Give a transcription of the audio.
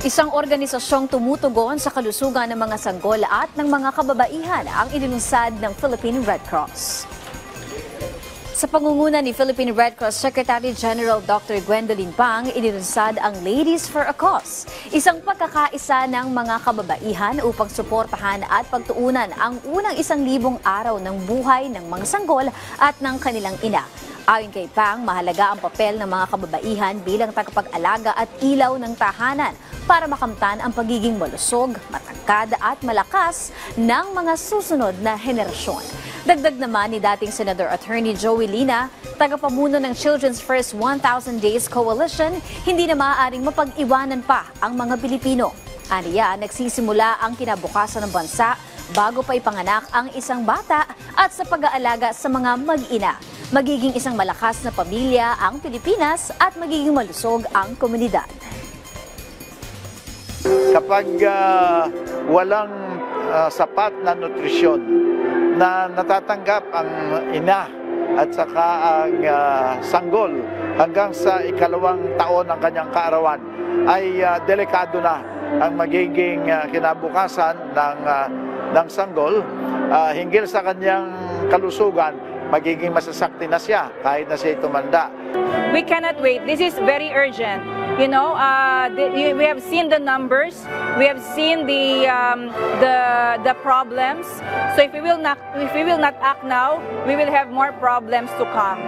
Isang organisasyong tumutugon sa kalusugan ng mga sanggol at ng mga kababaihan ang inilunsad ng Philippine Red Cross. Sa pangunguna ni Philippine Red Cross Secretary General Dr. Gwendolyn Pang, inilunsad ang Ladies for a Cause, isang pagkakaisa ng mga kababaihan upang suportahan at pagtuunan ang unang 1,000 araw ng buhay ng mga sanggol at ng kanilang ina. Ayon kay Pang, mahalaga ang papel ng mga kababaihan bilang tagapag-alaga at ilaw ng tahanan para makamtan ang pagiging malusog, matangkad at malakas ng mga susunod na henerasyon. Dagdag naman ni dating Senador Attorney Joey Lina, tagapamuno ng Children's First 1,000 Days Coalition, hindi na maaaring mapag-iwanan pa ang mga Pilipino. Aniya, nagsisimula ang kinabukasan ng bansa bago pa ipanganak ang isang bata at sa pag-aalaga sa mga mag-ina. Magiging isang malakas na pamilya ang Pilipinas at magiging malusog ang komunidad. Kapag walang sapat na nutrisyon na natatanggap ang ina at saka ang sanggol hanggang sa ikalawang taon ng kanyang kaarawan, ay delikado na ang magiging kinabukasan ng sanggol. Hinggil sa kanyang kalusugan, magiging masasakti na siya kahit na siya tumanda. We cannot wait. This is very urgent. You know, we have seen the numbers. We have seen the problems. So if we will not act now, we will have more problems to come.